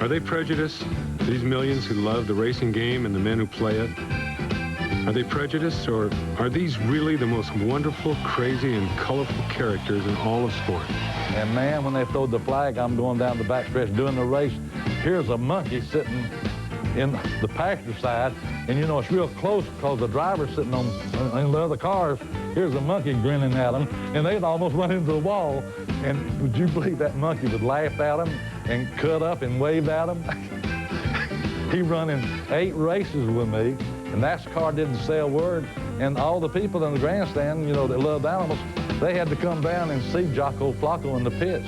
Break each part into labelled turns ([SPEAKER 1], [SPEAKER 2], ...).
[SPEAKER 1] Are they prejudiced, these millions who love the racing game and the men who play it? Are they prejudiced, or are these really the most wonderful, crazy, and colorful characters in all of sport?
[SPEAKER 2] And man, when they throw the flag, I'm going down the backstretch doing the race. Here's a monkey sitting in the passenger side, and you know it's real close because the driver's sitting on in the other cars. Here's a monkey grinning at them, and they'd almost run into the wall. And would you believe that monkey would laugh at them and cut up and wave at them? He run in 8 races with me, and NASCAR didn't say a word. And all the people in the grandstand, you know, that loved animals, they had to come down and see Jocko Flocko in the pits.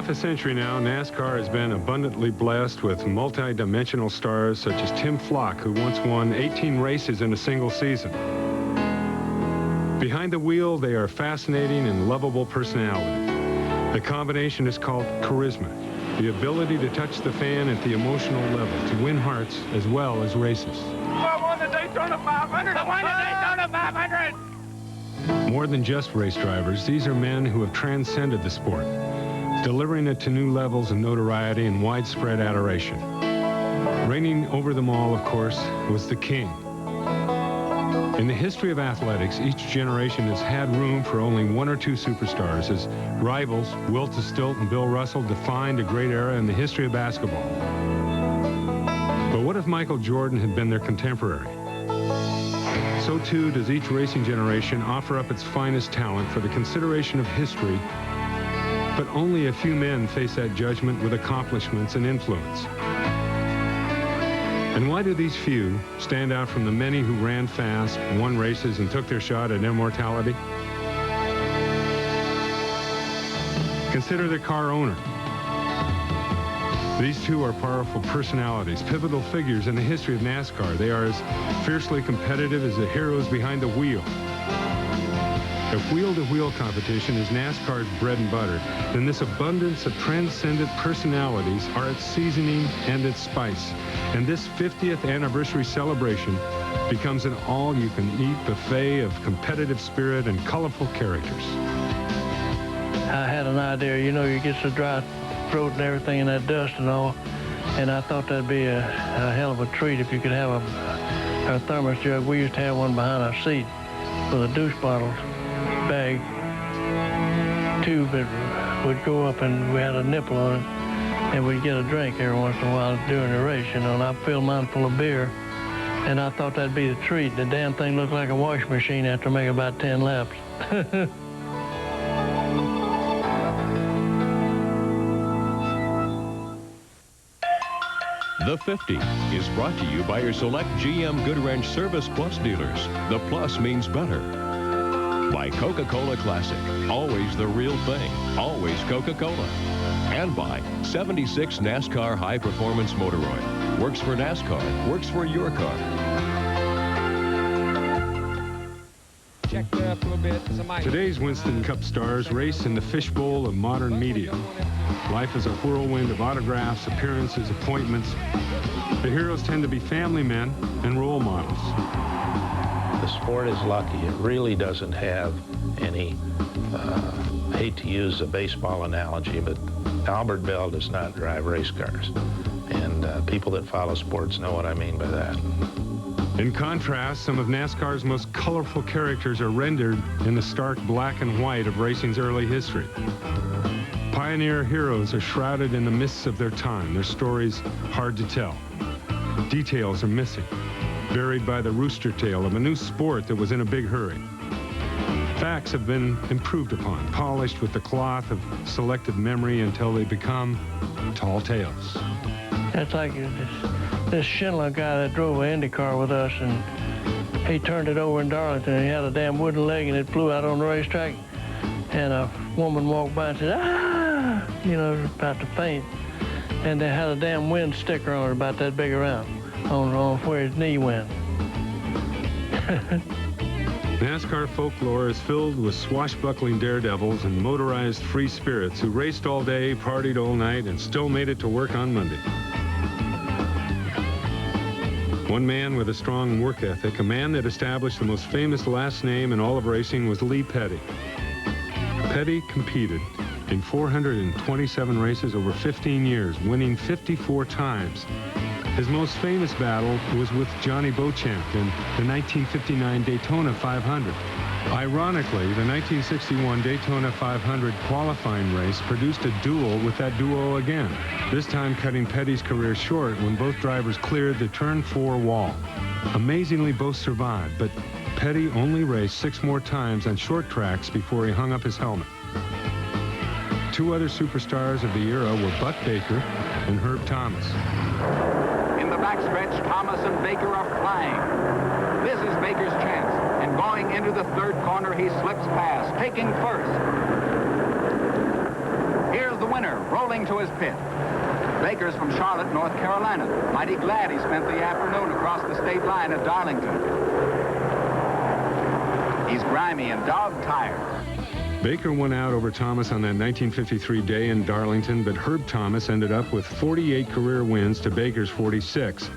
[SPEAKER 1] A century now, NASCAR has been abundantly blessed with multi-dimensional stars such as Tim Flock, who once won 18 races in a single season. Behind the wheel, they are fascinating and lovable personalities. The combination is called charisma, the ability to touch the fan at the emotional level, to win hearts as well as races.
[SPEAKER 3] I won the Daytona 500! I won the Daytona 500!
[SPEAKER 1] More than just race drivers, these are men who have transcended the sport, delivering it to new levels of notoriety and widespread adoration. Reigning over them all, of course, was the king. In the history of athletics, each generation has had room for only 1 or 2 superstars, as rivals Wilt Stilt and Bill Russell defined a great era in the history of basketball. But what if Michael Jordan had been their contemporary? So too does each racing generation offer up its finest talent for the consideration of history. But only a few men face that judgment with accomplishments and influence. And why do these few stand out from the many who ran fast, won races, and took their shot at immortality? Consider the car owner. These two are powerful personalities, pivotal figures in the history of NASCAR. They are as fiercely competitive as the heroes behind the wheel. If wheel-to-wheel competition is NASCAR's bread and butter, then this abundance of transcendent personalities are its seasoning and its spice. And this 50th anniversary celebration becomes an all-you-can-eat buffet of competitive spirit and colorful characters.
[SPEAKER 4] I had an idea, you know, you get so dry throat and everything and that dust and all, and I thought that'd be a hell of a treat if you could have a thermos jug. We used to have one behind our seat with a douche bottle bag tube that would go up, and we had a nipple on it, and we'd get a drink every once in a while during the race, you know, and I filled mine full of beer, and I thought that'd be the treat. The damn thing looked like a washing machine after making about 10 laps.
[SPEAKER 5] The 50 is brought to you by your select GM Goodwrench Service Plus dealers. The plus means better. By Coca-Cola Classic, always the real thing, always Coca-Cola. And by 76 NASCAR High Performance Motor Oil. Works for NASCAR, works for your car.
[SPEAKER 1] Today's Winston Cup stars race in the fishbowl of modern media. Life is a whirlwind of autographs, appearances, appointments. The heroes tend to be family men and role models.
[SPEAKER 6] The sport is lucky. It really doesn't have any, I hate to use a baseball analogy, but Albert Bell does not drive race cars. And people that follow sports know what I mean by that.
[SPEAKER 1] In contrast, some of NASCAR's most colorful characters are rendered in the stark black and white of racing's early history. Pioneer heroes are shrouded in the mists of their time, their stories hard to tell. Details are missing, buried by the rooster tail of a new sport that was in a big hurry. Facts have been improved upon, polished with the cloth of selective memory until they become tall tales.
[SPEAKER 4] That's like this Schindler guy that drove an Indy car with us, and he turned it over in Darlington, and he had a damn wooden leg, and it flew out on the racetrack. And a woman walked by and said, "Ah!" You know, about to faint. And they had a damn wind sticker on it about that big around, on where his knee went.
[SPEAKER 1] NASCAR folklore is filled with swashbuckling daredevils and motorized free spirits who raced all day, partied all night, and still made it to work on Monday. One man with a strong work ethic, a man that established the most famous last name in all of racing, was Lee Petty. Petty competed in 427 races over 15 years, winning 54 times. His most famous battle was with Johnny Beauchamp in the 1959 Daytona 500. Ironically, the 1961 Daytona 500 qualifying race produced a duel with that duo again, this time cutting Petty's career short when both drivers cleared the turn 4 wall. Amazingly, both survived, but Petty only raced 6 more times on short tracks before he hung up his helmet. Two other superstars of the era were Buck Baker and Herb Thomas.
[SPEAKER 3] In the backstretch, Thomas and Baker are flying. This is Baker's chance. And going into the third corner, he slips past, taking first. Here's the winner, rolling to his pit. Baker's from Charlotte, North Carolina. Mighty glad he spent the afternoon across the state line at Darlington. He's grimy and dog-tired.
[SPEAKER 1] Baker won out over Thomas on that 1953 day in Darlington, but Herb Thomas ended up with 48 career wins to Baker's 46.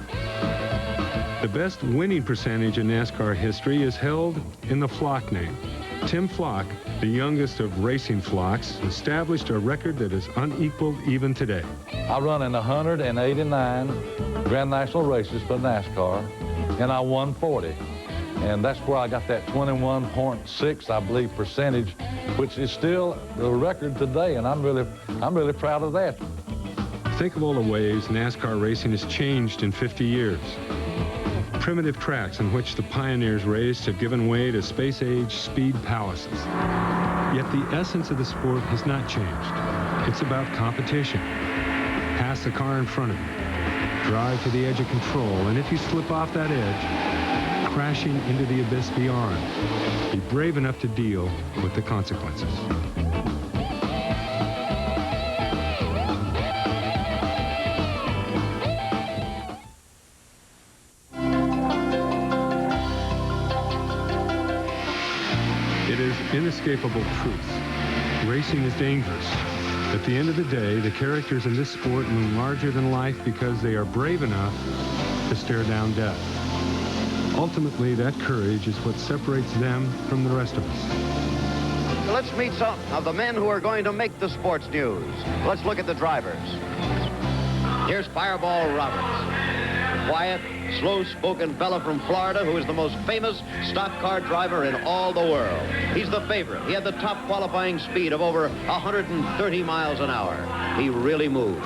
[SPEAKER 1] The best winning percentage in NASCAR history is held in the Flock name. Tim Flock, the youngest of racing flocks, established a record that is unequaled even today.
[SPEAKER 2] I run in 189 Grand National races for NASCAR, and I won 40. And that's where I got that 21.6, I believe, percentage, which is still the record today, and I'm really proud of that.
[SPEAKER 1] Think of all the ways NASCAR racing has changed in 50 years. Primitive tracks in which the pioneers raced have given way to space-age speed palaces. Yet the essence of the sport has not changed. It's about competition. Pass the car in front of you. Drive to the edge of control, and if you slip off that edge, crashing into the abyss beyond. Be brave enough to deal with the consequences. It is inescapable truth. Racing is dangerous. At the end of the day, the characters in this sport loom larger than life because they are brave enough to stare down death. Ultimately, that courage is what separates them from the rest of us.
[SPEAKER 7] Let's meet some of the men who are going to make the sports news. Let's look at the drivers. Here's Fireball Roberts. Quiet, slow-spoken fella from Florida who is the most famous stock car driver in all the world. He's the favorite. He had the top qualifying speed of over 130 miles an hour. He really moved.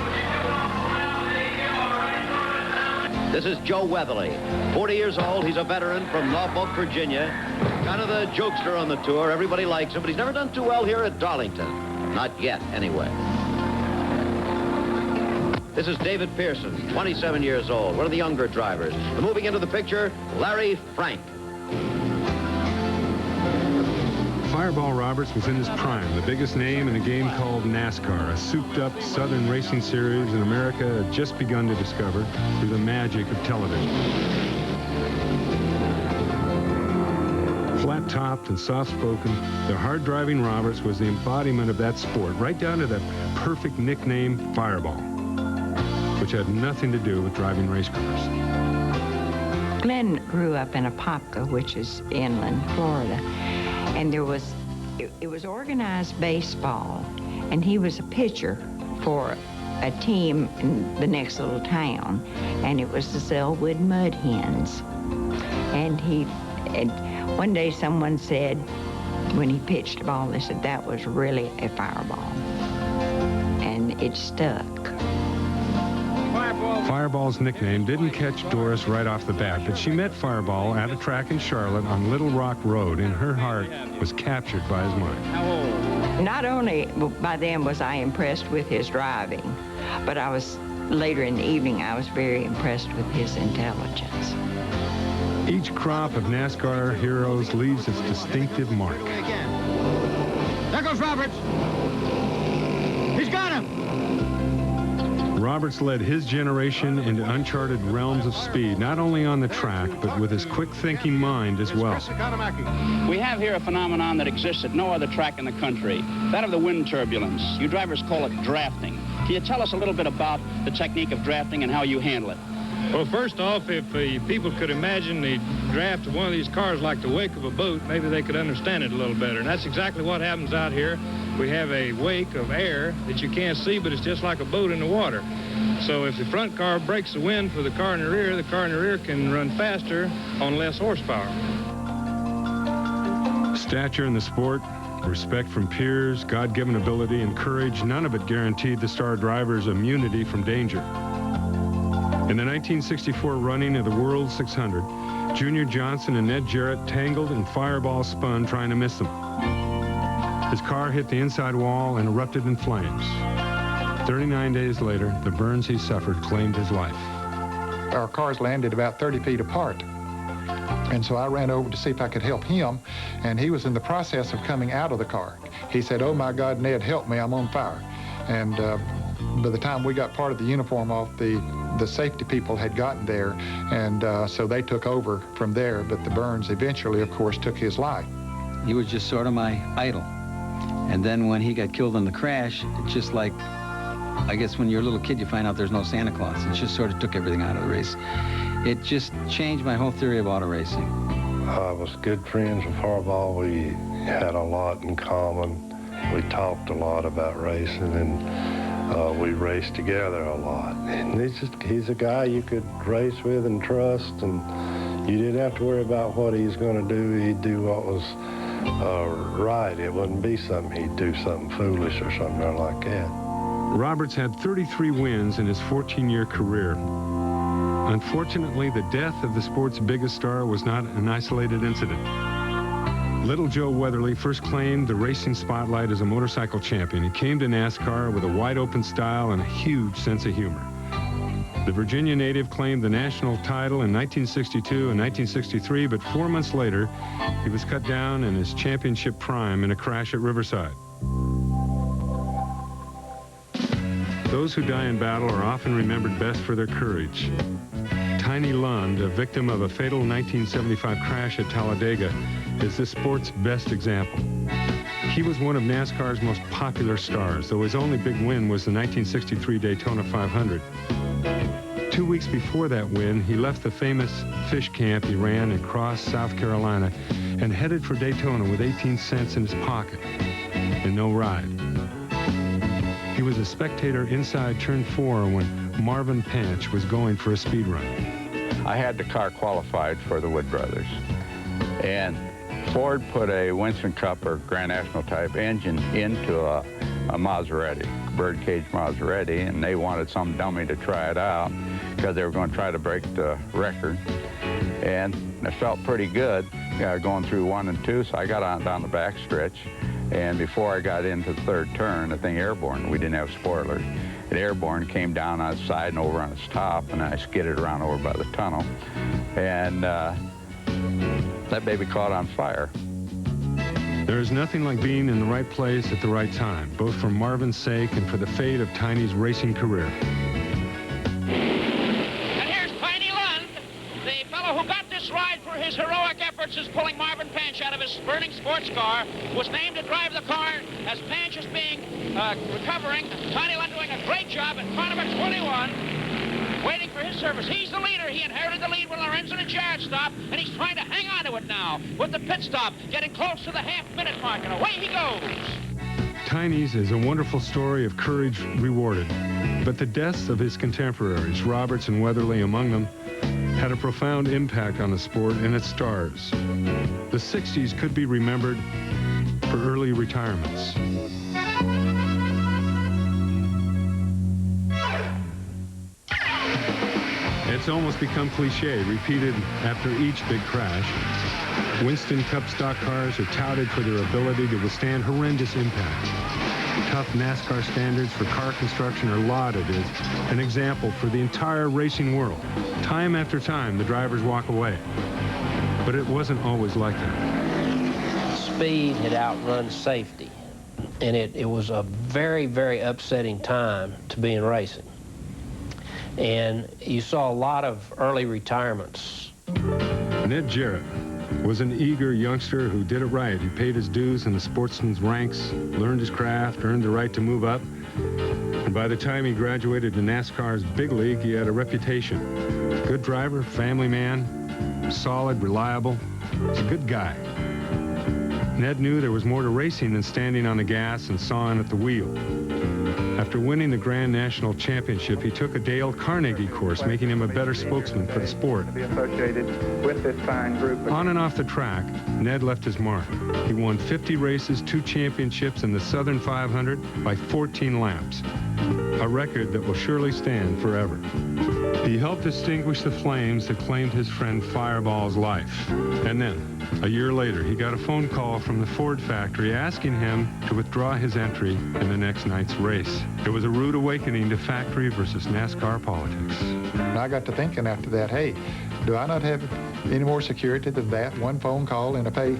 [SPEAKER 7] This is Joe Weatherly. 40 years old. He's a veteran from Norfolk, Virginia. Kind of the jokester on the tour. Everybody likes him, but he's never done too well here at Darlington. Not yet, anyway. This is David Pearson, 27 years old, one of the younger drivers. And moving into the picture, Larry Frank.
[SPEAKER 1] Fireball Roberts was in his prime, the biggest name in a game called NASCAR, a souped-up Southern racing series in America had just begun to discover through the magic of television. Flat-topped and soft-spoken, the hard-driving Roberts was the embodiment of that sport, right down to the perfect nickname, Fireball. But which had nothing to do with driving race cars.
[SPEAKER 8] Glenn grew up in Apopka, which is inland Florida, and it was organized baseball, and he was a pitcher for a team in the next little town, and it was the Selwood Mud Hens. And one day someone said, when he pitched the ball, they said that was really a fireball, and it stuck.
[SPEAKER 1] Fireball's nickname didn't catch Doris right off the bat, but she met Fireball at a track in Charlotte on Little Rock Road, and her heart was captured by his mind.
[SPEAKER 8] Not only by then was I impressed with his driving, but later in the evening, I was very impressed with his intelligence.
[SPEAKER 1] Each crop of NASCAR heroes leaves its distinctive mark.
[SPEAKER 9] There goes Roberts. He's got him.
[SPEAKER 1] Roberts led his generation into uncharted realms of speed, not only on the track, but with his quick-thinking mind as well.
[SPEAKER 10] We have here a phenomenon that exists at no other track in the country, that of the wind turbulence. You drivers call it drafting. Can you tell us a little bit about the technique of drafting and how you handle it?
[SPEAKER 11] Well, first off, if people could imagine the draft of one of these cars like the wake of a boat, maybe they could understand it a little better. And that's exactly what happens out here. We have a wake of air that you can't see, but it's just like a boat in the water. So if the front car breaks the wind for the car in the rear can run faster on less horsepower.
[SPEAKER 1] Stature in the sport, respect from peers, God-given ability, and courage, none of it guaranteed the star driver's immunity from danger. In the 1964 running of the World 600, Junior Johnson and Ned Jarrett tangled and Fireball spun trying to miss them. His car hit the inside wall and erupted in flames. 39 days later, the burns he suffered claimed his life.
[SPEAKER 12] Our cars landed about 30 feet apart. And so I ran over to see if I could help him, and he was in the process of coming out of the car. He said, "Oh my God, Ned, help me, I'm on fire." And by the time we got part of the uniform off, the safety people had gotten there, and so they took over from there, but the burns eventually, of course, took his life.
[SPEAKER 13] He was just sort of my idol. And then when he got killed in the crash, it's just like, I guess when you're a little kid, you find out there's no Santa Claus. It just sort of took everything out of the race. It just changed my whole theory of auto racing.
[SPEAKER 14] I was good friends with Fireball. We had a lot in common. We talked a lot about racing, and we raced together a lot. And he's a guy you could race with and trust, and you didn't have to worry about what he's going to do. He'd do what was right. It wouldn't be something he'd do something foolish or something like that.
[SPEAKER 1] Roberts had 33 wins in his 14-year career. Unfortunately, the death of the sport's biggest star was not an isolated incident. Little Joe Weatherly first claimed the racing spotlight as a motorcycle champion. He came to NASCAR with a wide-open style and a huge sense of humor. The Virginia native claimed the national title in 1962 and 1963, but 4 months later, he was cut down in his championship prime in a crash at Riverside. Those who die in battle are often remembered best for their courage. Tiny Lund, a victim of a fatal 1975 crash at Talladega, is the sport's best example. He was one of NASCAR's most popular stars, though his only big win was the 1963 Daytona 500. 2 weeks before that win, he left the famous fish camp he ran and crossed South Carolina and headed for Daytona with 18 cents in his pocket and no ride. He was a spectator inside turn 4 when Marvin Panch was going for a speed run.
[SPEAKER 15] I had the car qualified for the Wood Brothers, and Ford put a Winston Cup or Grand National type engine into a Maserati, birdcage Maserati, and they wanted some dummy to try it out because they were going to try to break the record. And it felt pretty good going through 1 and 2, so I got on down the back stretch. And before I got into the third turn, the thing airborne. We didn't have spoilers. It airborne, came down on its side and over on its top, and I skidded around over by the tunnel. And that baby caught on fire.
[SPEAKER 1] There is nothing like being in the right place at the right time, both for Marvin's sake and for the fate of Tiny's racing career.
[SPEAKER 16] And here's Tiny Lund, the fellow who got this ride for his heroic efforts is pulling Marvin Panch out of his burning sports car, was named to drive the car as Panch is being recovering. Tiny Lund doing a great job at car number 21. waiting for his service. He's the leader. He inherited the lead when Lorenzen and Jarrett stopped, and he's trying to hang on to it now with the pit stop, getting close to the half-minute mark, and away he goes.
[SPEAKER 1] Tiny's is a wonderful story of courage rewarded, but the deaths of his contemporaries, Roberts and Weatherly among them, had a profound impact on the sport and its stars. The 60s could be remembered for early retirements. It's almost become cliche, repeated after each big crash. Winston Cup stock cars are touted for their ability to withstand horrendous impact. Tough NASCAR standards for car construction are lauded as an example for the entire racing world. Time after time, the drivers walk away. But it wasn't always like that.
[SPEAKER 17] Speed had outrun safety, and it was a very, very upsetting time to be in racing. And you saw a lot of early retirements.
[SPEAKER 1] Ned Jarrett was an eager youngster who did it right. He paid his dues in the sportsman's ranks, learned his craft, earned the right to move up. And by the time he graduated to NASCAR's big league, he had a reputation. Good driver, family man, solid, reliable. He's a good guy. Ned knew there was more to racing than standing on the gas and sawing at the wheel. After winning the Grand National Championship, he took a Dale Carnegie course, making him a better spokesman for the sport. On and off the track, Ned left his mark. He won 50 races, 2 championships, and the Southern 500 by 14 laps, a record that will surely stand forever. He helped extinguish the flames that claimed his friend Fireball's life. And then, a year later, he got a phone call from the Ford factory asking him to withdraw his entry in the next night's race. It was a rude awakening to factory versus NASCAR politics.
[SPEAKER 12] And I got to thinking after that, hey, do I not have any more security than that? One phone call in a pay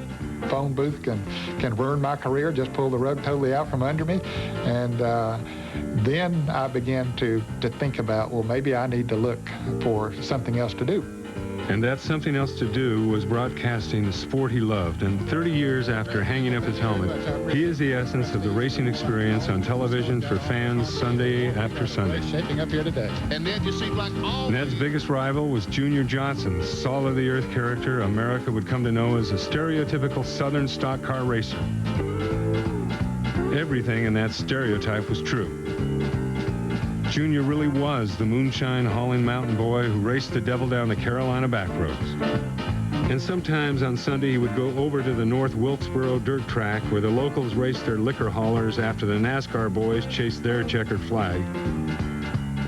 [SPEAKER 12] phone booth can ruin my career, just pull the rug totally out from under me. And then I began to think about, well, maybe I need to look for something else to do.
[SPEAKER 1] And that something else to do was broadcasting the sport he loved. And 30 years after hanging up his helmet, he is the essence of the racing experience on television for fans Sunday after Sunday.
[SPEAKER 9] Shaping up here today. And then you seem like all...
[SPEAKER 1] Ned's biggest rival was Junior Johnson, the salt-of-the-earth character America would come to know as a stereotypical Southern stock car racer. Everything in that stereotype was true. Junior really was the moonshine-hauling mountain boy who raced the devil down the Carolina back roads. And sometimes on Sunday he would go over to the North Wilkesboro dirt track where the locals raced their liquor haulers after the NASCAR boys chased their checkered flag.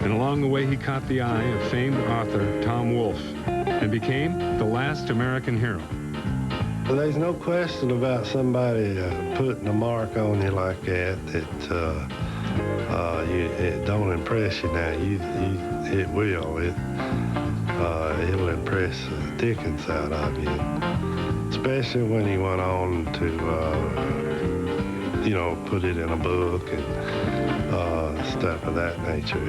[SPEAKER 1] And along the way he caught the eye of famed author Tom Wolfe and became the last American hero.
[SPEAKER 14] Well, there's no question about somebody putting a mark on you like that it don't impress you now. It will. It'll impress the dickens out of you. Especially when he went on to, put it in a book and stuff of that nature.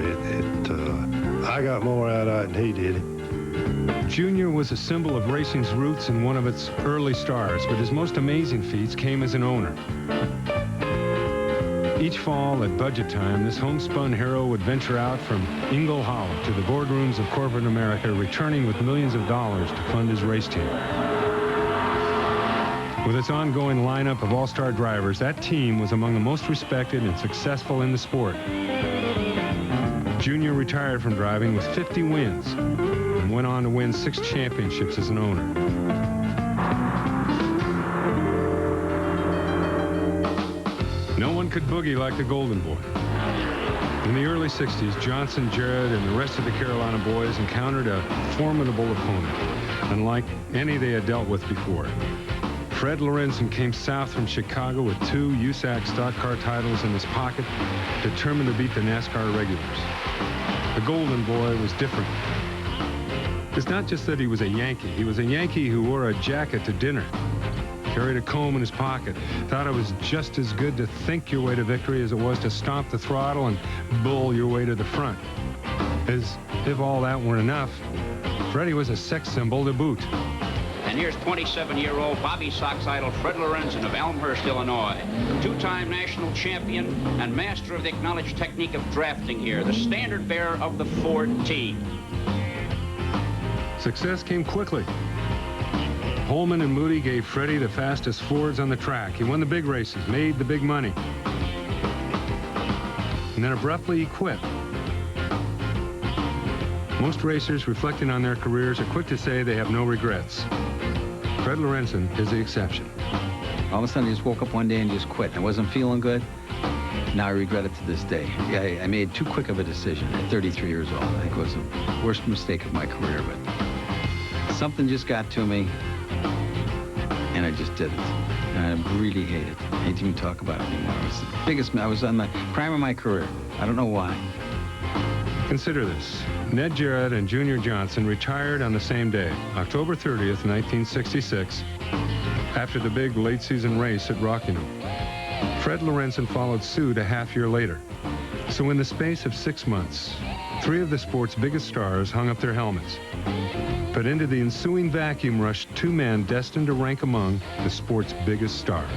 [SPEAKER 14] I got more out of it than he did.
[SPEAKER 1] Junior was a symbol of racing's roots and one of its early stars, but his most amazing feats came as an owner. Each fall at budget time, this homespun hero would venture out from Ingle Hollow to the boardrooms of corporate America, returning with millions of dollars to fund his race team. With its ongoing lineup of all-star drivers, that team was among the most respected and successful in the sport. Junior retired from driving with 50 wins and went on to win 6 championships as an owner. No one could boogie like the Golden Boy. In the early 60s, Johnson, Jarrett, and the rest of the Carolina boys encountered a formidable opponent, unlike any they had dealt with before. Fred Lorenzen came south from Chicago with 2 USAC stock car titles in his pocket, determined to beat the NASCAR regulars. The Golden Boy was different. It's not just that he was a Yankee. He was a Yankee who wore a jacket to dinner, carried a comb in his pocket, thought it was just as good to think your way to victory as it was to stomp the throttle and bull your way to the front. As if all that weren't enough, Freddie was a sex symbol to boot.
[SPEAKER 10] And here's 27-year-old Bobby Sox idol Fred Lorenzen of Elmhurst, Illinois. Two-time national champion and master of the acknowledged technique of drafting here, the standard bearer of the Ford T.
[SPEAKER 1] Success came quickly. Holman and Moody gave Freddie the fastest Fords on the track. He won the big races, made the big money. And then abruptly he quit. Most racers reflecting on their careers are quick to say they have no regrets. Fred Lorenzen is the exception.
[SPEAKER 13] All of a sudden, I just woke up one day and just quit. I wasn't feeling good. Now I regret it to this day. I made too quick of a decision at 33 years old. I think it was the worst mistake of my career, but something just got to me, and I just did it. And I really hate it. I hate to even talk about it anymore. I was on the prime of my career. I don't know why.
[SPEAKER 1] Consider this. Ned Jarrett and Junior Johnson retired on the same day, October 30th, 1966, after the big late-season race at Rockingham. Fred Lorenzen followed suit a half-year later. So in the space of 6 months, 3 of the sport's biggest stars hung up their helmets. But into the ensuing vacuum rushed 2 men destined to rank among the sport's biggest stars.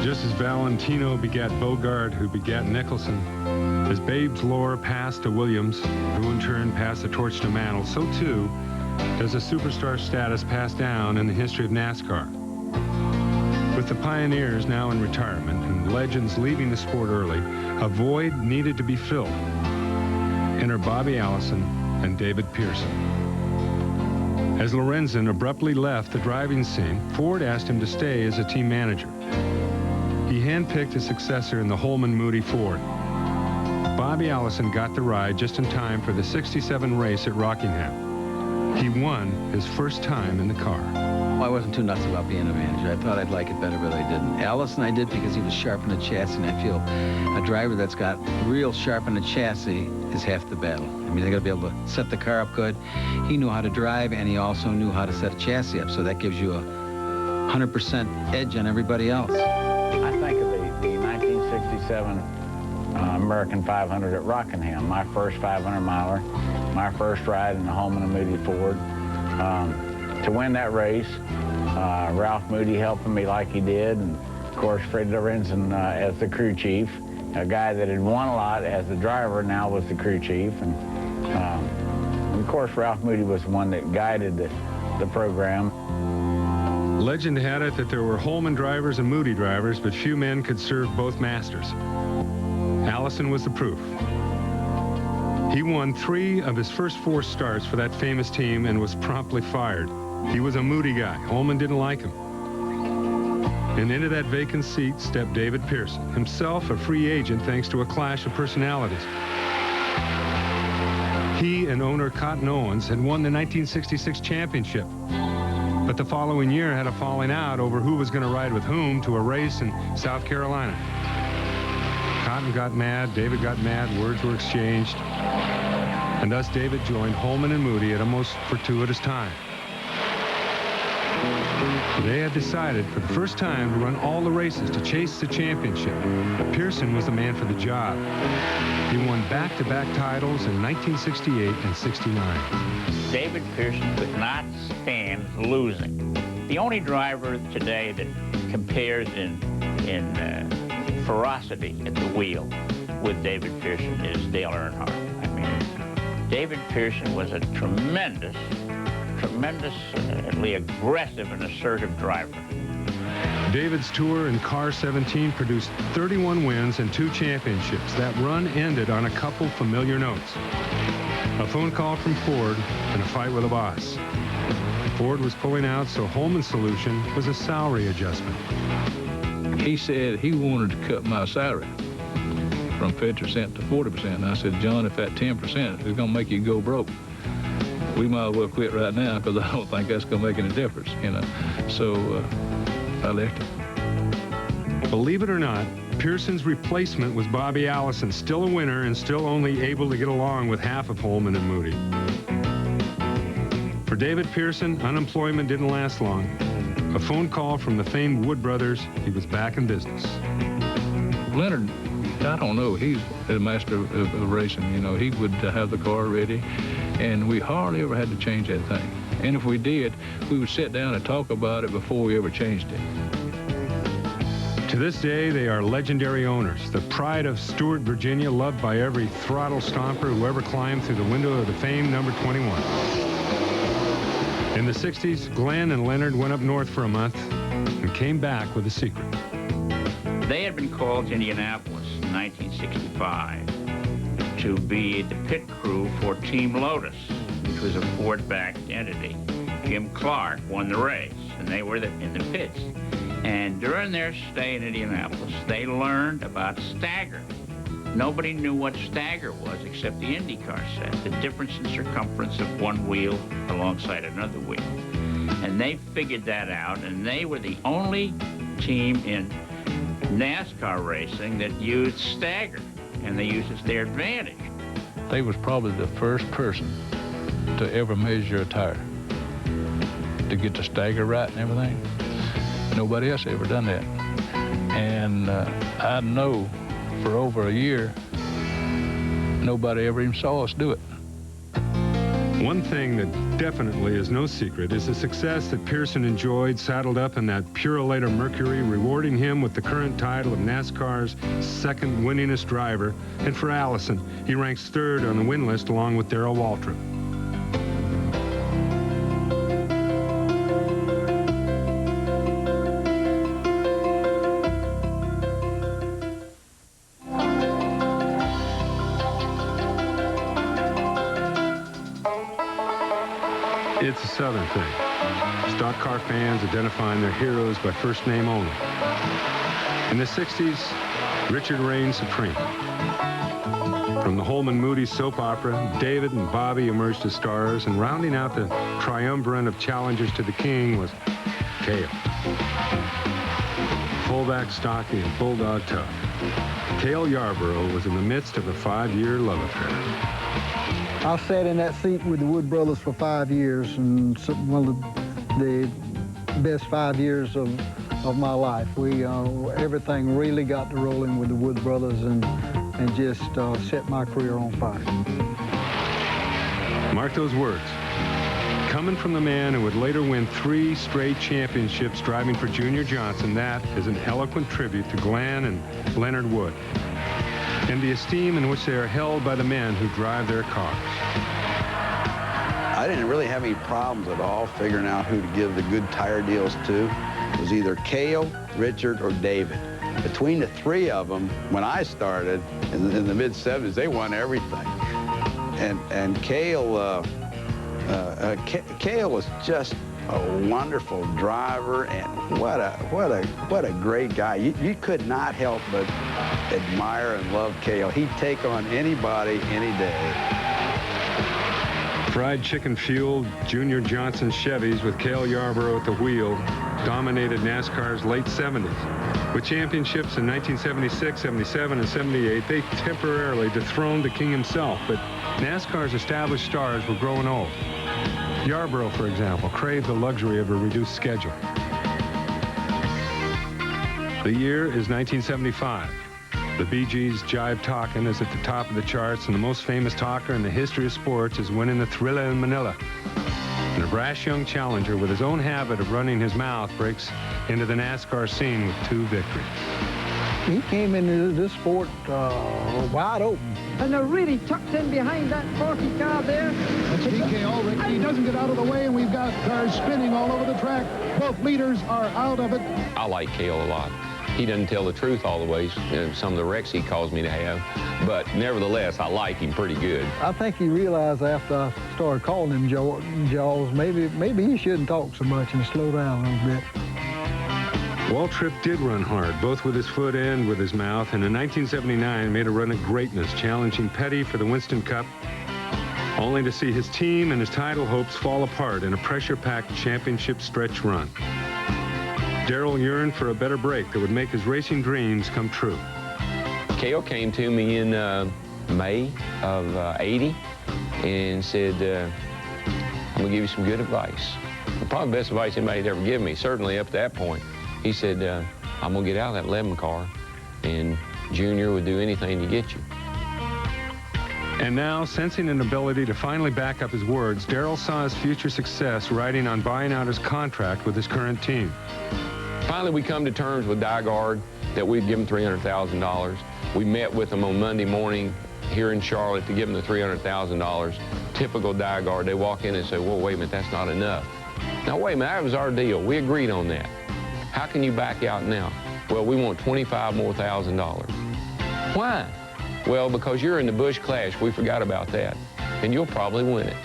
[SPEAKER 1] Just as Valentino begat Bogart, who begat Nicholson, as Babe's lore passed to Williams, who in turn passed the torch to Mantle, so too does a superstar status pass down in the history of NASCAR. With the pioneers now in retirement and legends leaving the sport early, a void needed to be filled. Enter Bobby Allison and David Pearson. As Lorenzen abruptly left the driving scene, Ford asked him to stay as a team manager. He handpicked a successor in the Holman-Moody Ford. Bobby Allison got the ride just in time for the '67 race at Rockingham. He won his first time in the car.
[SPEAKER 13] Well, I wasn't too nuts about being a manager. I thought I'd like it better, but I didn't. Allison I did because he was sharp in the chassis, and I feel a driver that's got real sharp in the chassis is half the battle. I mean, they got to be able to set the car up good. He knew how to drive, and he also knew how to set a chassis up, so that gives you a 100% edge on everybody else.
[SPEAKER 15] I think of the 1967 American 500 at Rockingham, my first 500-miler, my first ride in the Holman and Moody Ford. To win that race, Ralph Moody helping me like he did, and of course Fred Lorenzen as the crew chief, a guy that had won a lot as the driver, now was the crew chief, and of course Ralph Moody was the one that guided the program.
[SPEAKER 1] Legend had it that there were Holman drivers and Moody drivers, but few men could serve both masters. Allison was the proof. He won 3 of his first 4 starts for that famous team and was promptly fired. He was a Moody guy. Holman didn't like him. And into that vacant seat stepped David Pearson, himself a free agent thanks to a clash of personalities. He and owner Cotton Owens had won the 1966 championship. But the following year had a falling out over who was going to ride with whom to a race in South Carolina. Cotton got mad, David got mad, words were exchanged, and thus David joined Holman and Moody at a most fortuitous time. They had decided for the first time to run all the races to chase the championship. Pearson was the man for the job. He won back-to-back titles in 1968 and '69.
[SPEAKER 18] David Pearson could not stand losing. The only driver today that compares in ferocity at the wheel with David Pearson is Dale Earnhardt. I mean, David Pearson was a tremendously aggressive and assertive driver.
[SPEAKER 1] David's tour in Car 17 produced 31 wins and 2 championships. That run ended on a couple familiar notes. A phone call from Ford and a fight with a boss. Ford was pulling out, so Holman's solution was a salary adjustment.
[SPEAKER 19] He said he wanted to cut my salary from 50% to 40%. And I said, John, if that 10% is going to make you go broke, we might as well quit right now, because I don't think that's going to make any difference, you know. So I left him.
[SPEAKER 1] Believe it or not, Pearson's replacement was Bobby Allison, still a winner and still only able to get along with half of Holman and Moody. For David Pearson, unemployment didn't last long. A phone call from the famed Wood brothers, he was back in business.
[SPEAKER 19] Leonard, I don't know, he's a master of racing. You know, he would have the car ready, and we hardly ever had to change that thing. And if we did, we would sit down and talk about it before we ever changed it.
[SPEAKER 1] To this day, they are legendary owners, the pride of Stewart, Virginia, loved by every throttle stomper who ever climbed through the window of the famed number 21. In the 60s, Glenn and Leonard went up north for a month and came back with a secret.
[SPEAKER 18] They had been called to Indianapolis in 1965 to be the pit crew for Team Lotus, which was a Ford-backed entity. Jim Clark won the race, and they were in the pits. And during their stay in Indianapolis, they learned about stagger. Nobody knew what stagger was except the IndyCar set, the difference in circumference of one wheel alongside another wheel. And they figured that out, and they were the only team in NASCAR racing that used stagger, and they used it to their advantage.
[SPEAKER 19] They was probably the first person to ever measure a tire, to get the stagger right and everything. Nobody else ever done that. And I know for over a year, nobody ever even saw us do it.
[SPEAKER 1] One thing that definitely is no secret is the success that Pearson enjoyed saddled up in that Purolator Mercury, rewarding him with the current title of NASCAR's second winningest driver. And for Allison, he ranks third on the win list along with Darrell Waltrip. It's a Southern thing. Stock car fans identifying their heroes by first name only. In the 60s, Richard reigned supreme. From the Holman Moody soap opera, David and Bobby emerged as stars, and rounding out the triumvirate of challengers to the king was Cale. Fullback stocky and bulldog tough, Cale Yarborough was in the midst of a 5-year love affair.
[SPEAKER 20] I sat in that seat with the Wood brothers for 5 years, and one of the best 5 years of my life. We everything really got to rolling with the Wood brothers, and just set my career on fire.
[SPEAKER 1] Mark those words. Coming from the man who would later win 3 straight championships driving for Junior Johnson, that is an eloquent tribute to Glenn and Leonard Wood, and the esteem in which they are held by the men who drive their cars.
[SPEAKER 21] I didn't really have any problems at all figuring out who to give the good tire deals to. It was either Cale, Richard, or David. Between the 3 of them, when I started in the mid-70s, they won everything. And Cale, Cale was just a wonderful driver, and what a great guy. You could not help but admire and love Cale. He'd take on anybody any day.
[SPEAKER 1] Fried chicken-fueled Junior Johnson Chevys with Cale Yarborough at the wheel dominated NASCAR's late 70s. With championships in 1976, 77, and 78, they temporarily dethroned the king himself, but NASCAR's established stars were growing old. Yarborough, for example, craved the luxury of a reduced schedule. The year is 1975. The Bee Gees' Jive Talkin' is at the top of the charts, and the most famous talker in the history of sports is winning the Thrilla in Manila. And a brash young challenger with his own habit of running his mouth breaks into the NASCAR scene with 2 victories.
[SPEAKER 20] He came into this sport wide open.
[SPEAKER 22] And they're really tucked in behind that 40 car there.
[SPEAKER 9] That's DK Ulrich. He doesn't get out of the way, and we've got cars spinning all over the track. Both leaders are out of it.
[SPEAKER 23] I like Cale a lot. He doesn't tell the truth all the ways in some of the wrecks he caused me to have, but nevertheless, I like him pretty good.
[SPEAKER 20] I think he realized after I started calling him Jaws, maybe he shouldn't talk so much and slow down a little bit.
[SPEAKER 1] Waltrip did run hard, both with his foot and with his mouth, and in 1979 made a run at greatness, challenging Petty for the Winston Cup, only to see his team and his title hopes fall apart in a pressure-packed championship stretch run. Darrell yearned for a better break that would make his racing dreams come true.
[SPEAKER 23] Cale came to me in May of '80 and said, I'm going to give you some good advice. Probably the best advice anybody's ever given me, certainly up to that point. He said, I'm going to get out of that 11 car, and Junior would do anything to get you.
[SPEAKER 1] And now, sensing an ability to finally back up his words, Darrell saw his future success riding on buying out his contract with his current team.
[SPEAKER 23] Finally, we come to terms with Dyegard that we'd give him $300,000. We met with him on Monday morning here in Charlotte to give him the $300,000. Typical Dyegard, they walk in and say, well, wait a minute, that's not enough. Now, wait a minute, that was our deal. We agreed on that. How can you back out now? Well, we want $25,000 more. Why? Well, because you're in the Busch Clash. We forgot about that. And you'll probably win it.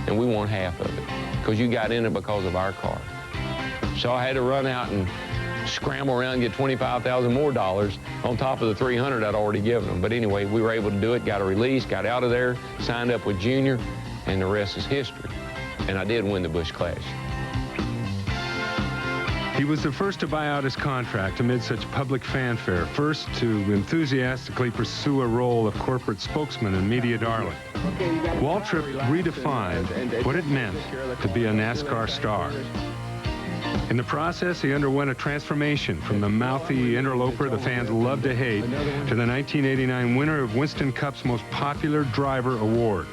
[SPEAKER 23] And we want half of it because you got in it because of our car. So I had to run out and scramble around and get $25,000 more on top of the $300 I'd already given them. But anyway, we were able to do it, got a release, got out of there, signed up with Junior, and the rest is history. And I did win the Busch Clash.
[SPEAKER 1] He was the first to buy out his contract amid such public fanfare, first to enthusiastically pursue a role of corporate spokesman and media darling. Waltrip redefined what it meant to be a NASCAR star. In the process, he underwent a transformation from the mouthy interloper the fans love to hate to the 1989 winner of Winston Cup's most popular driver award.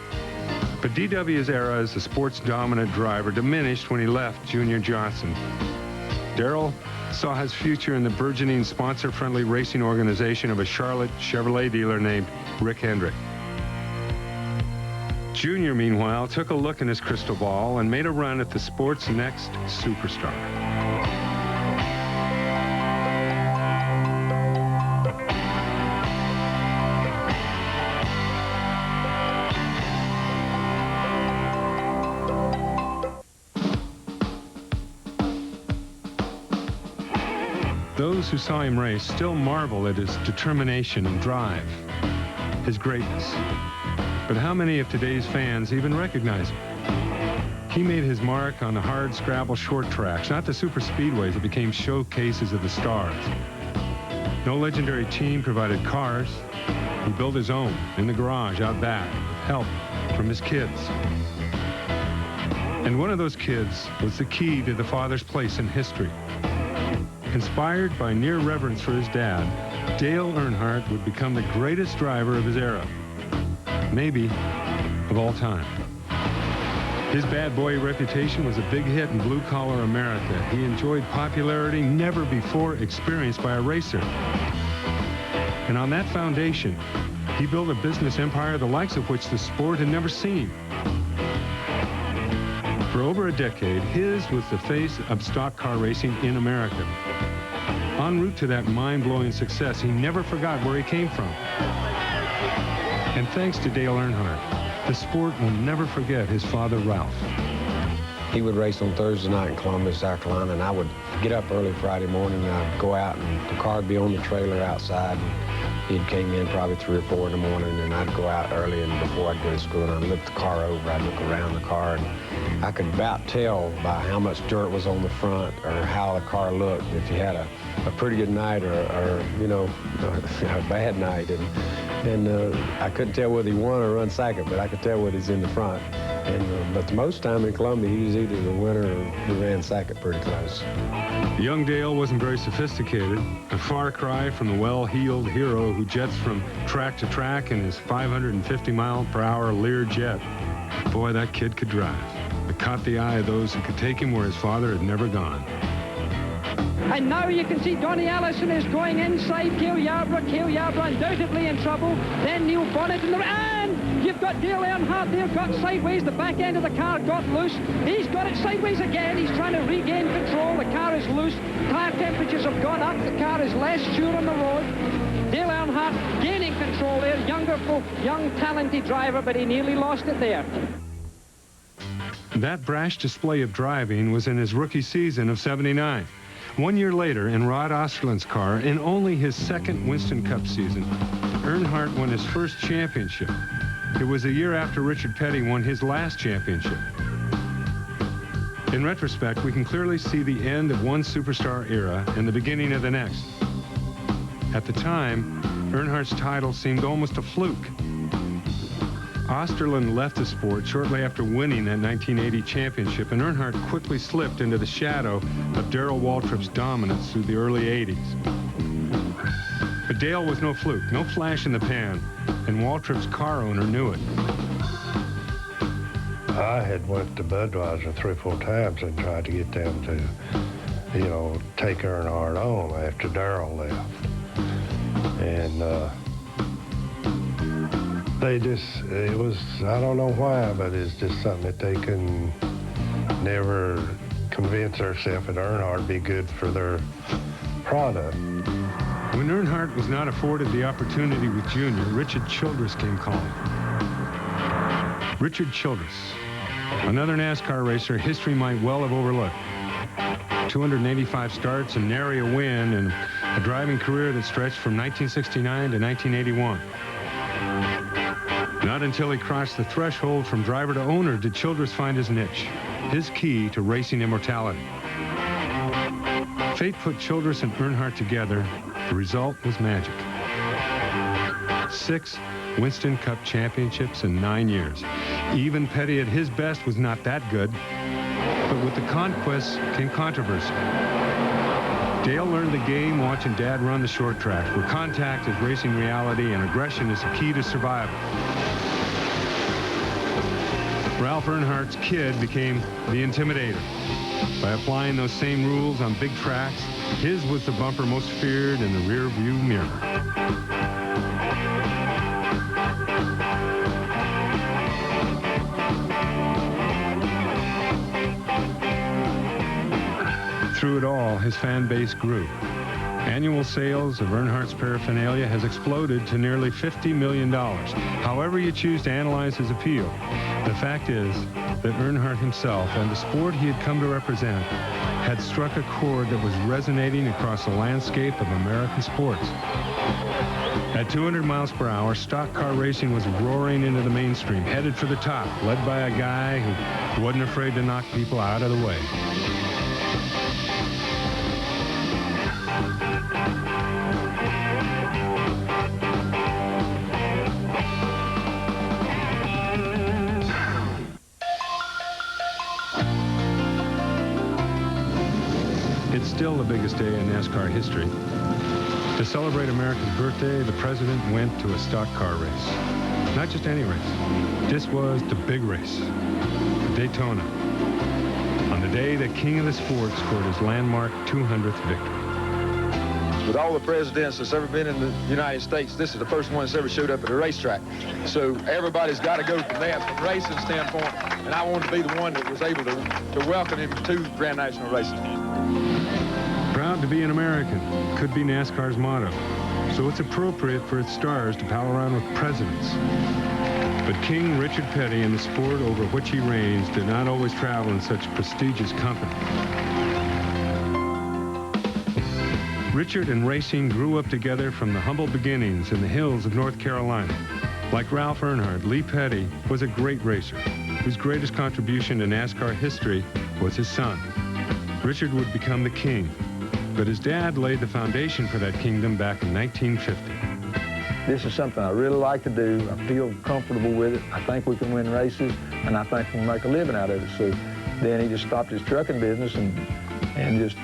[SPEAKER 1] But DW's era as a sports-dominant driver diminished when he left Junior Johnson. Darrell saw his future in the burgeoning sponsor-friendly racing organization of a Charlotte Chevrolet dealer named Rick Hendrick. Junior, meanwhile, took a look in his crystal ball and made a run at the sport's next superstar. Those who saw him race still marvel at his determination and drive, his greatness. But how many of today's fans even recognize him? He made his mark on the hard scrabble short tracks, not the super speedways that became showcases of the stars. No legendary team provided cars. He built his own in the garage out back with help from his kids. And one of those kids was the key to the father's place in history. Inspired by near reverence for his dad, Dale Earnhardt would become the greatest driver of his era, maybe of all time. His bad boy reputation was a big hit in blue-collar America. He enjoyed popularity never before experienced by a racer. And on that foundation, he built a business empire the likes of which the sport had never seen. For over a decade, his was the face of stock car racing in America. En route to that mind-blowing success, he never forgot where he came from. And thanks to Dale Earnhardt, the sport will never forget his father, Ralph.
[SPEAKER 4] He would race on Thursday night in Columbus, South Carolina, and I would get up early Friday morning, and I'd go out, and the car would be on the trailer outside. And he'd came in probably 3 or 4 in the morning, and I'd go out early, and before I'd go to school, and I'd look the car over, I'd look around the car, and I could about tell by how much dirt was on the front or how the car looked if you had a pretty good night or you know, a bad night. And I couldn't tell whether he won or run second, but I could tell whether he's in the front. And but most of the time in Columbia, he was either the winner or he ran second pretty close.
[SPEAKER 1] Young Dale wasn't very sophisticated, a far cry from the well-heeled hero who jets from track to track in his 550-mile-per-hour Lear jet. Boy, that kid could drive. It caught the eye of those who could take him where his father had never gone.
[SPEAKER 22] And now you can see Donnie Allison is going inside Cale Yarborough. Cale Yarborough undoubtedly in trouble. Then Neil Bonnet and you've got Dale Earnhardt there, got sideways. The back end of the car got loose. He's got it sideways again. He's trying to regain control. The car is loose. Tire temperatures have gone up. The car is less sure on the road. Dale Earnhardt gaining control there. Young, talented driver, but he nearly lost it there.
[SPEAKER 1] That brash display of driving was in his rookie season of '79. 1 year later, in Rod Osterland's car, in only his second Winston Cup season, Earnhardt won his first championship. It was a year after Richard Petty won his last championship. In retrospect, we can clearly see the end of one superstar era and the beginning of the next. At the time, Earnhardt's title seemed almost a fluke. Osterlund left the sport shortly after winning that 1980 championship, and Earnhardt quickly slipped into the shadow of Darrell Waltrip's dominance through the early 80s. But Dale was no fluke, no flash in the pan, and Waltrip's car owner knew it.
[SPEAKER 14] I had went to Budweiser 3 or 4 times and tried to get them to, you know, take Earnhardt on after Darrell left. And they just, it was, I don't know why, but it's just something that they can never convince themselves that Earnhardt would be good for their product.
[SPEAKER 1] When Earnhardt was not afforded the opportunity with Junior, Richard Childress came calling. Richard Childress, another NASCAR racer history might well have overlooked. 285 starts and nary a win, and a driving career that stretched from 1969 to 1981. Not until he crossed the threshold from driver to owner did Childress find his niche, his key to racing immortality. Fate put Childress and Earnhardt together. The result was magic. 6 Winston Cup championships in 9 years. Even Petty at his best was not that good. But with the conquest came controversy. Dale learned the game watching Dad run the short track, where contact is racing reality and aggression is the key to survival. Ralph Earnhardt's kid became the intimidator. By applying those same rules on big tracks, his was the bumper most feared in the rear view mirror. Through it all, his fan base grew. Annual sales of Earnhardt's paraphernalia has exploded to nearly $50 million. However you choose to analyze his appeal, the fact is that Earnhardt himself and the sport he had come to represent had struck a chord that was resonating across the landscape of American sports. At 200 miles per hour, stock car racing was roaring into the mainstream, headed for the top, led by a guy who wasn't afraid to knock people out of the way. It's still the biggest day in NASCAR history. To celebrate America's birthday, the president went to a stock car race. Not just any race. This was the big race, Daytona, on the day that King of the Sport scored his landmark 200th victory.
[SPEAKER 3] With all the presidents that's ever been in the United States, this is the first one that's ever showed up at a racetrack. So everybody's got to go from that, from racing standpoint, and I wanted to be the one that was able to welcome him to Grand National Racing.
[SPEAKER 1] Proud to be an American could be NASCAR's motto, so it's appropriate for its stars to pal around with presidents. But King Richard Petty and the sport over which he reigns did not always travel in such prestigious company. Richard and racing grew up together from the humble beginnings in the hills of North Carolina. Like Ralph Earnhardt, Lee Petty was a great racer, whose greatest contribution to NASCAR history was his son. Richard would become the king, but his dad laid the foundation for that kingdom back in 1950.
[SPEAKER 5] This is something I really like to do. I feel comfortable with it. I think we can win races, and I think we can make a living out of it. So then he just stopped his trucking business and just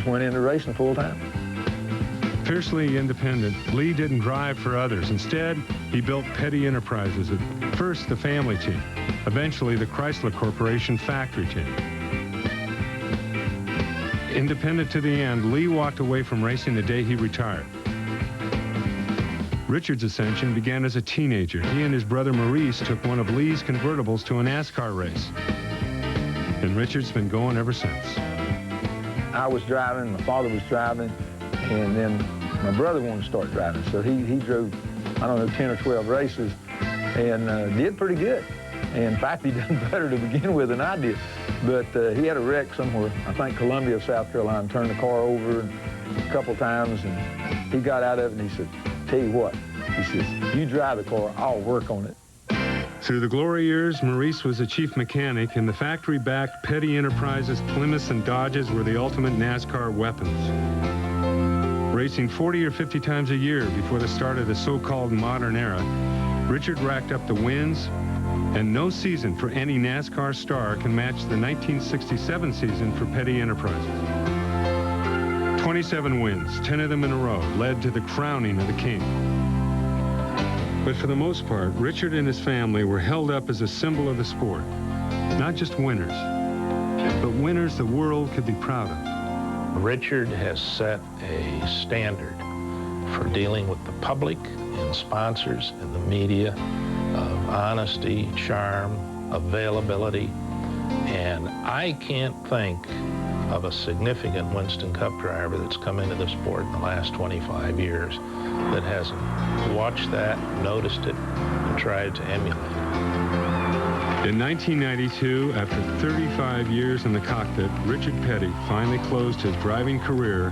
[SPEAKER 5] went into racing full time.
[SPEAKER 1] Fiercely independent, Lee didn't drive for others. Instead, he built Petty Enterprises, at first the family team, eventually the Chrysler Corporation factory team. Independent to the end, Lee walked away from racing the day he retired. Richard's ascension began as a teenager. He and his brother Maurice took one of Lee's convertibles to a NASCAR race. And Richard's been going ever since.
[SPEAKER 5] I was driving, my father was driving, and then my brother wanted to start driving. So he drove, I don't know, 10 or 12 races and did pretty good. And in fact, he done better to begin with than I did. But he had a wreck somewhere, I think Columbia, South Carolina, turned the car over a couple times, and he got out of it and he said, "Tell you what," he says, "you drive the car, I'll work on it."
[SPEAKER 1] Through the glory years, Maurice was a chief mechanic, and the factory-backed Petty Enterprises Plymouths and Dodges were the ultimate NASCAR weapons. Racing 40 or 50 times a year before the start of the so-called modern era, Richard racked up the wins, And no season for any NASCAR star can match the 1967 season for Petty Enterprises. 27 wins, 10 of them in a row, led to the crowning of the king. But for the most part, Richard and his family were held up as a symbol of the sport. Not just winners, but winners the world could be proud of.
[SPEAKER 2] Richard has set a standard for dealing with the public and sponsors and the media of honesty, charm, availability, and I can't think of a significant Winston Cup driver that's come into the sport in the last 25 years that hasn't watched that, noticed it, and tried to emulate it.
[SPEAKER 1] In 1992, after 35 years in the cockpit, Richard Petty finally closed his driving career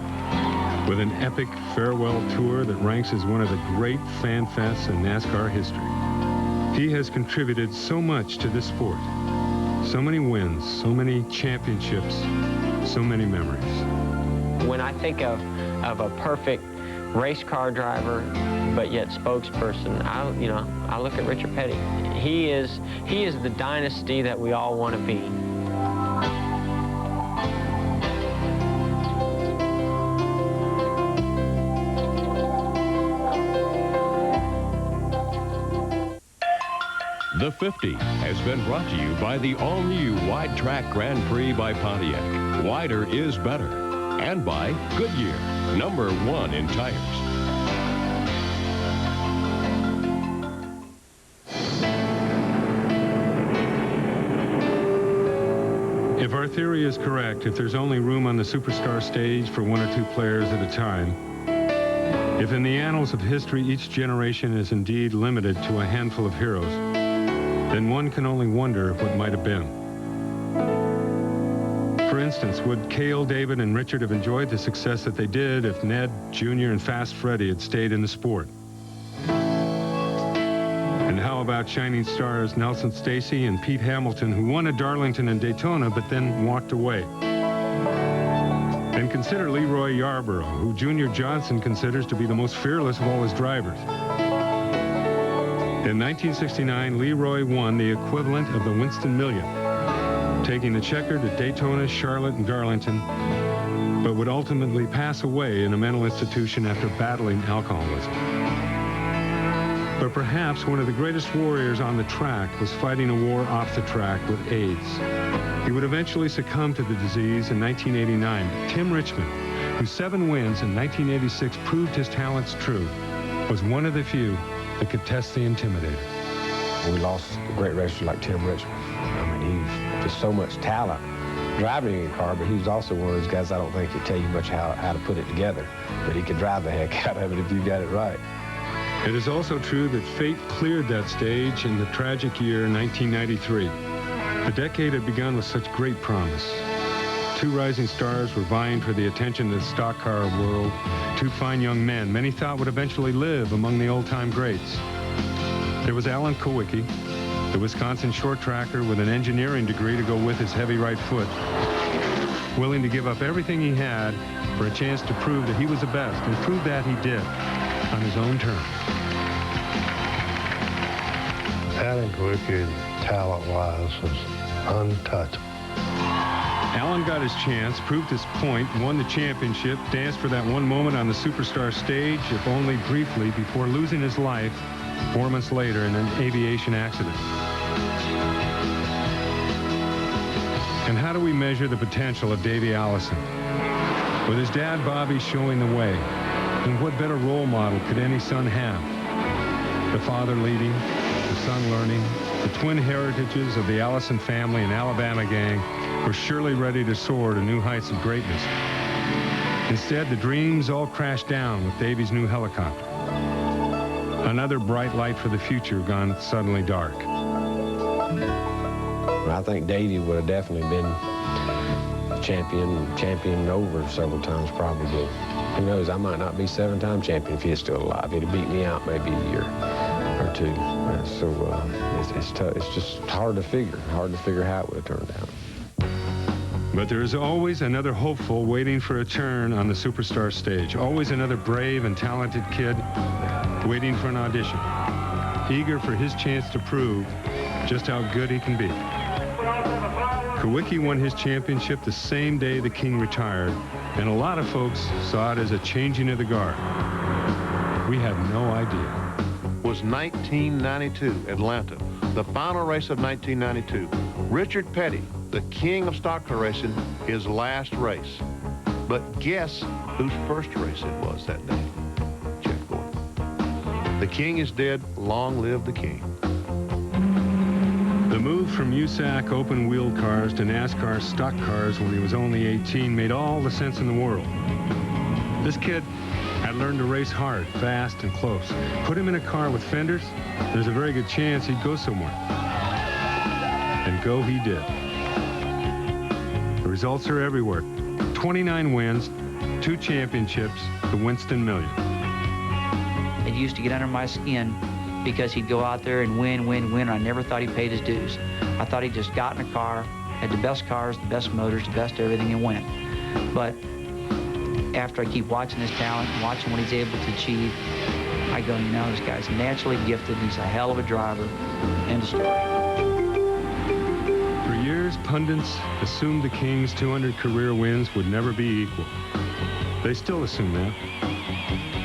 [SPEAKER 1] with an epic farewell tour that ranks as one of the great fan fests in NASCAR history. He has contributed so much to this sport. So many wins, so many championships, so many memories.
[SPEAKER 6] When I think of a perfect race car driver, but yet spokesperson, I look at Richard Petty. He is the dynasty that we all want to be.
[SPEAKER 7] The 50 has been brought to you by the all-new Wide Track Grand Prix by Pontiac. Wider is better. And by Goodyear, #1 in tires.
[SPEAKER 1] If our theory is correct, if there's only room on the superstar stage for one or two players at a time, if in the annals of history each generation is indeed limited to a handful of heroes, then one can only wonder what might have been. For instance, would Cale, David, and Richard have enjoyed the success that they did if Ned, Jr., and Fast Freddie had stayed in the sport? And how about shining stars Nelson Stacy and Pete Hamilton, who won at Darlington and Daytona, but then walked away? And consider Leroy Yarborough, who Junior Johnson considers to be the most fearless of all his drivers. In 1969, Leroy won the equivalent of the Winston Million, taking the checkered to Daytona, Charlotte, and Darlington, but would ultimately pass away in a mental institution after battling alcoholism. But perhaps one of the greatest warriors on the track was fighting a war off the track with AIDS. He would eventually succumb to the disease in 1989. Tim Richmond, whose 7 wins in 1986 proved his talents true, was one of the few that could test the Intimidator.
[SPEAKER 4] We lost a great racer like Tim Richmond. I mean, he's just so much talent driving a car, but he's also one of those guys I don't think could tell you much how to put it together, but he could drive the heck out of it if you got it right.
[SPEAKER 1] It is also true that fate cleared that stage in the tragic year 1993. The decade had begun with such great promise. 2 rising stars were vying for the attention of the stock car world. 2 fine young men many thought would eventually live among the old-time greats. There was Alan Kowicki, the Wisconsin short tracker with an engineering degree to go with his heavy right foot, willing to give up everything he had for a chance to prove that he was the best, and prove that he did on his own terms.
[SPEAKER 14] Alan Kowicki, talent-wise, was untouchable.
[SPEAKER 1] Alan got his chance, proved his point, won the championship, danced for that one moment on the superstar stage, if only briefly, before losing his life 4 months later in an aviation accident. And how do we measure the potential of Davey Allison? With his dad, Bobby, showing the way. And what better role model could any son have? The father leading, the son learning, the twin heritages of the Allison family and Alabama gang were surely ready to soar to new heights of greatness. Instead, the dreams all crashed down with Davey's new helicopter. Another bright light for the future gone suddenly dark.
[SPEAKER 4] I think Davey would have definitely been champion over several times, probably. Who knows, I might not be 7-time champion if he is still alive. He'd have beat me out maybe a year or 2. It's just hard to figure how it would have turned out.
[SPEAKER 1] But there is always another hopeful waiting for a turn on the superstar stage. Always another brave and talented kid waiting for an audition, eager for his chance to prove just how good he can be. Kawicki won his championship the same day the King retired, and a lot of folks saw it as a changing of the guard. We had no idea.
[SPEAKER 8] Was 1992, Atlanta, the final race of 1992. Richard Petty, the king of stock car racing, his last race. But guess whose first race it was that day? Jeff Gordon. The king is dead. Long live the king.
[SPEAKER 1] The move from USAC open-wheeled cars to NASCAR stock cars when he was only 18 made all the sense in the world. This kid had learned to race hard, fast, and close. Put him in a car with fenders, there's a very good chance he'd go somewhere. And go he did. The results are everywhere. 29 wins, 2 championships, the Winston Million.
[SPEAKER 11] It used to get under my skin because he'd go out there and win, and I never thought he paid his dues. I thought he just got in a car, had the best cars, the best motors, the best everything, and win. But after I keep watching his talent and watching what he's able to achieve, I go, you know, this guy's naturally gifted, he's a hell of a driver. End of story.
[SPEAKER 1] For years, pundits assumed the King's 200 career wins would never be equal. They still assume that.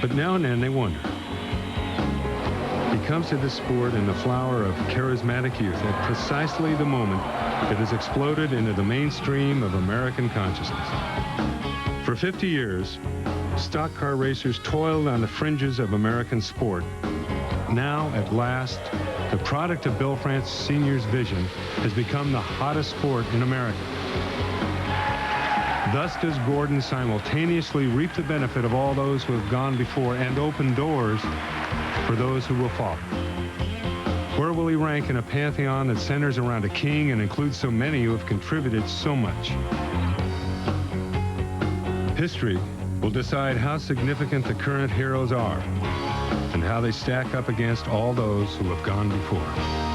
[SPEAKER 1] But now and then they wonder. He comes to this sport in the flower of charismatic youth at precisely the moment it has exploded into the mainstream of American consciousness. For 50 years, stock car racers toiled on the fringes of American sport. Now, at last, the product of Bill France Sr.'s vision has become the hottest sport in America. Thus does Gordon simultaneously reap the benefit of all those who have gone before and open doors for those who will follow. Where will he rank in a pantheon that centers around a king and includes so many who have contributed so much? History will decide how significant the current heroes are and how they stack up against all those who have gone before.